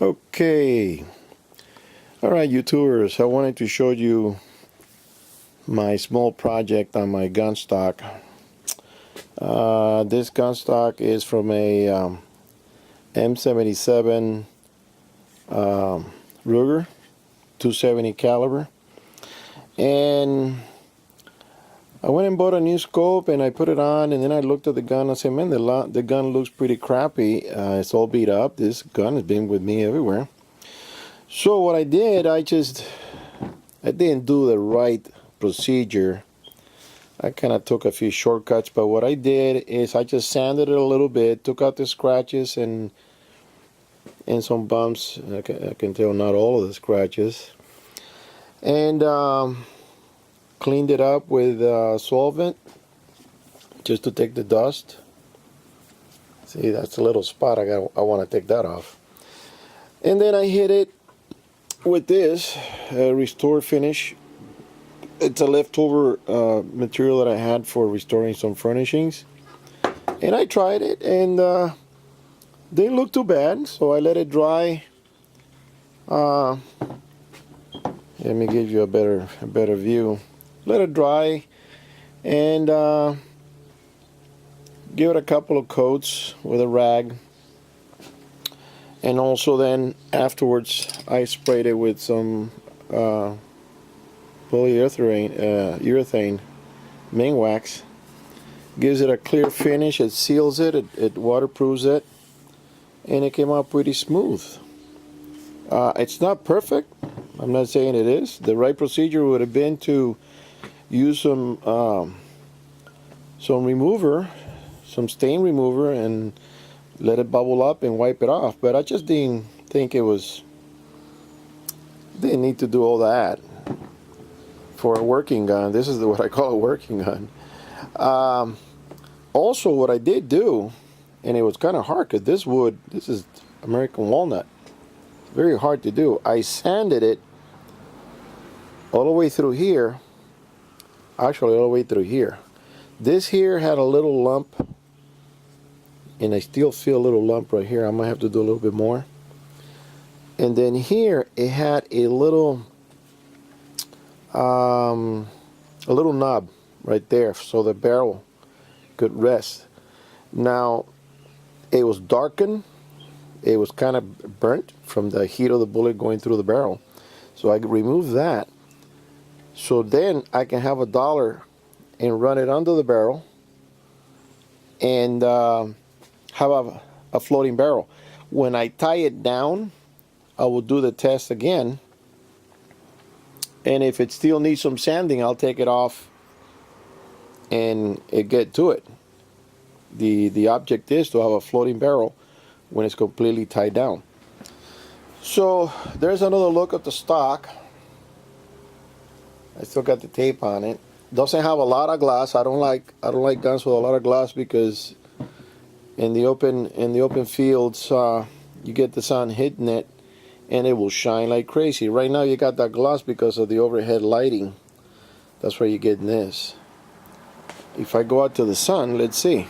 Okay, all right, YouTubers, I wanted to show you my small project on my gun stock. This gun stock is from a M77 Ruger 270 caliber, and I went and bought a new scope and I put it on, and then I looked at the gun and I said, man, the gun looks pretty crappy. It's all beat up. This gun has been with me everywhere. So what I did, I didn't do the right procedure. I kind of took a few shortcuts, but what I did is I just sanded it a little bit, took out the scratches and some bumps. I can tell not all of the scratches, and cleaned it up with solvent just to take the dust. See, that's a little spot. I want to take that off, and then I hit it with this Restore Finish. It's a leftover material that I had for restoring some furnishings, and I tried it, and didn't look too bad. So I let it dry. Let me give you a better view. Let it dry, and give it a couple of coats with a rag, and also then afterwards I sprayed it with some urethane main wax. Gives it a clear finish. It seals it. It waterproofs it, and it came out pretty smooth. It's not perfect. I'm not saying it is. The right procedure would have been to use some remover, some stain remover, and let it bubble up and wipe it off. But I just didn't think didn't need to do all that for a working gun. This is what I call a working gun. Also, what I did do, and it was kind of hard because this is American walnut, very hard to do. I sanded it all the way through here, actually all the way through here. This here had a little lump, and I still feel a little lump right here. I might have to do a little bit more. And then here it had a little knob right there, so the barrel could rest. Now it was darkened. It was kind of burnt from the heat of the bullet going through the barrel. So I removed that. So then I can have a dollar and run it under the barrel and have a floating barrel. When I tie it down, I will do the test again, and if it still needs some sanding, I'll take it off and get to it. The object is to have a floating barrel when it's completely tied down. So there's another look at the stock. I still got the tape on it. Doesn't have a lot of glass. I don't like guns with a lot of glass because in the open fields you get the sun hitting it and it will shine like crazy. Right now you got that gloss because of the overhead lighting. That's where you're getting this. If I go out to the sun, let's see.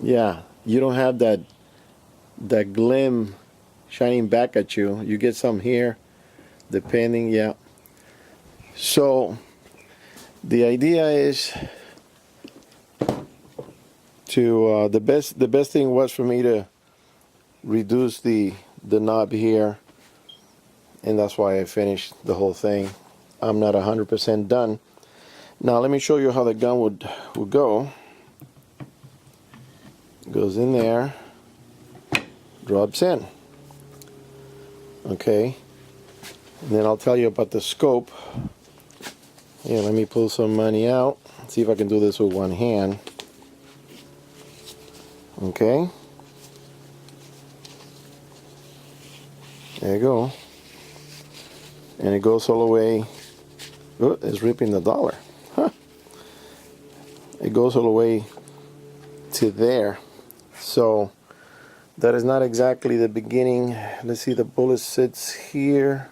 Yeah, you don't have that glim shining back at you. You get some here, depending, yeah. So the idea is to the best thing was for me to reduce the knob here, and that's why I finished the whole thing. I'm not 100% done. Now let me show you how the gun would go. Goes in there, drops in. Okay, and then I'll tell you about the scope. Yeah, let me pull some money out. See if I can do this with one hand. Okay, there you go. And it goes all the way. Oh, it's ripping the dollar. Huh. It goes all the way to there. So that is not exactly the beginning. Let's see, the bullet sits here.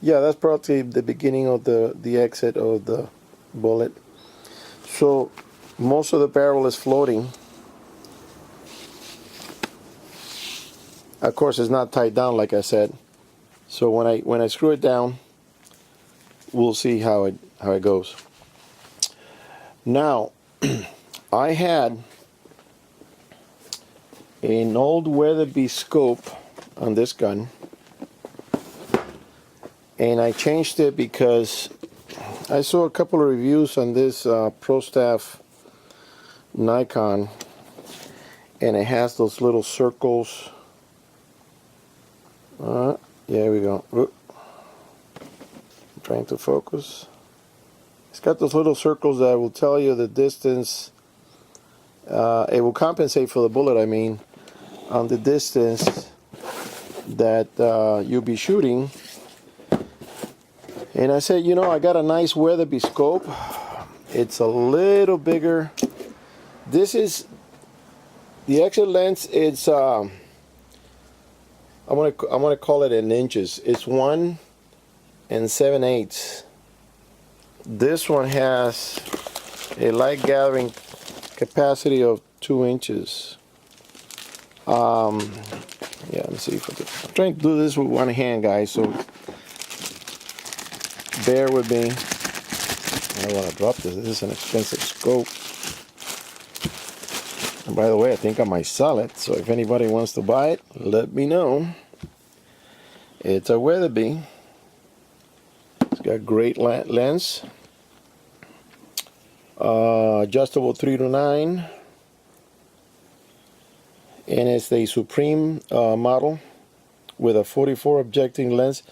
Yeah, that's probably the beginning of the exit of the bullet. So most of the barrel is floating. Of course, it's not tied down like I said. So when I screw it down, we'll see how it goes. Now, I had an old Weatherby scope on this gun, and I changed it because I saw a couple of reviews on this ProStaff Nikon, and it has those little circles. There we go. Oop. I'm trying to focus. It's got those little circles that will tell you the distance. It will compensate for the bullet, I mean, on the distance that you'll be shooting. And I said, you know, I got a nice Weatherby scope. It's a little bigger. This is the exit lens. It's I want to call it in inches. It's 1 7/8. This one has a light gathering capacity of 2 inches. Yeah, let me see if I can. I'm trying to do this with one hand, guys, so bear with me. I don't want to drop this. This is an expensive scope. And by the way, I think I might sell it, so if anybody wants to buy it, let me know. It's a Weatherby. It's got great lens. Adjustable 3 to 9. And it's the Supreme model with a 44 objecting lens.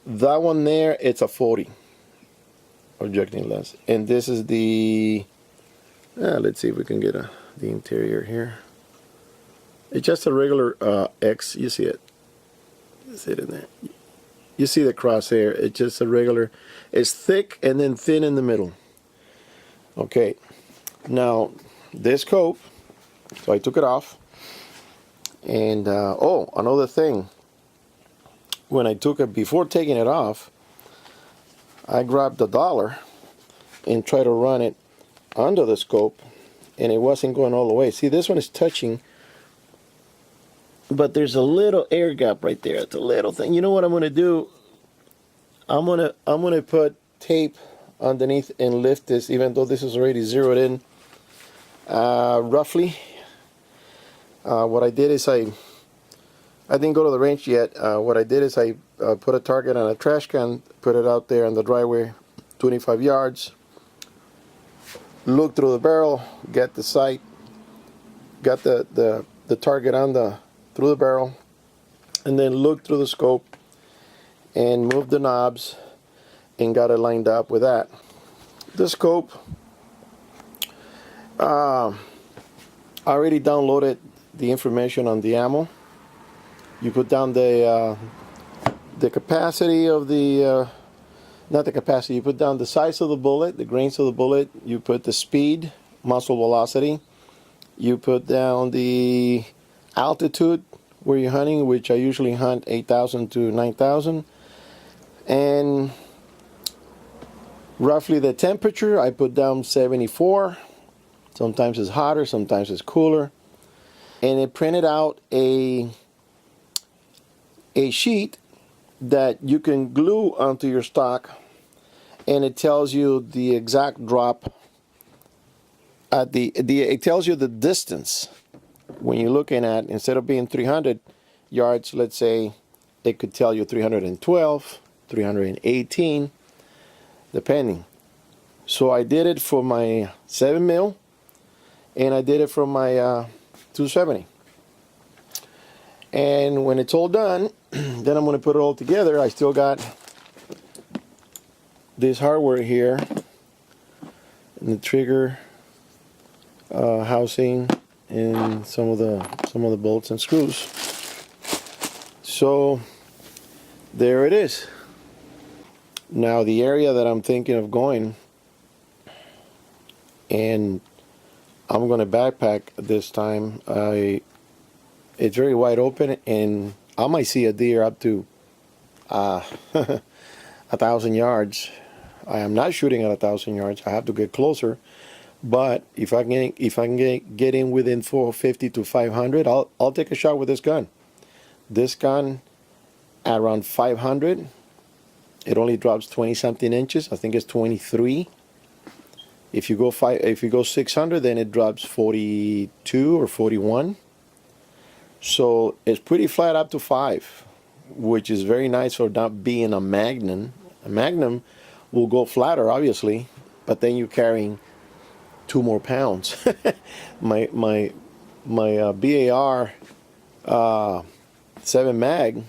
That one there, it's a 40 objecting lens. And this is the, let's see if we can get the interior here. It's just a regular X. You see it. You see it in there. You see the crosshair. It's just a regular. It's thick and then thin in the middle. Okay. Now, this scope, so I took it off. And, oh, another thing. When I took it, before taking it off, I grabbed $1 and tried to run it under the scope, and it wasn't going all the way. See, this one is touching, but there's a little air gap right there. It's a little thing. You know what I'm going to do? I'm gonna put tape underneath and lift this, even though this is already zeroed in roughly. What I did is I didn't go to the range yet. What I did is I put a target on a trash can, put it out there in the driveway, 25 yards, look through the barrel, get the sight, got the target on through the barrel, and then look through the scope and move the knobs and got it lined up with that. The scope, I already downloaded the information on the ammo. You put down the capacity of the, not the capacity, you put down the size of the bullet, the grains of the bullet, you put the speed, muzzle velocity, you put down the altitude where you're hunting, which I usually hunt 8,000 to 9,000, and roughly the temperature, I put down 74. Sometimes it's hotter, sometimes it's cooler. And it printed out a sheet that you can glue onto your stock, and it tells you the exact drop at it tells you the distance when you're looking at, instead of being 300 yards, let's say, it could tell you 312, 318, depending. So I did it for my 7mm, and I did it for my 270. And when it's all done, then I'm going to put it all together. I still got this hardware here, and the trigger housing, and some of the bolts and screws. So there it is. Now the area that I'm thinking of going, and I'm going to backpack this time, it's very wide open, and I might see a deer up to 1,000 yards. I am not shooting at 1,000 yards. I have to get closer. But if I can get in within 450 to 500, I'll take a shot with this gun. this gun at around 500, it only drops 20 something inches. I think it's 23. If you go 600, then it drops 42 or 41. So it's pretty flat up to 5, which is very nice for not being a Magnum. A Magnum will go flatter, obviously, but then you're carrying 2 more pounds. my BAR 7 mag,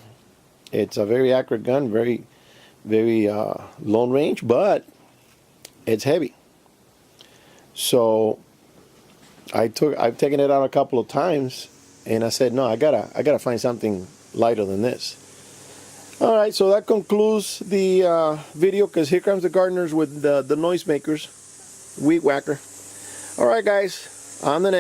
it's a very accurate gun, very long range, but it's heavy. So I've taken it out a couple of times, and I said, no, I gotta find something lighter than this. All right, so that concludes the video, because here comes the gardeners with the noisemakers, weed whacker. All right, guys, on the next.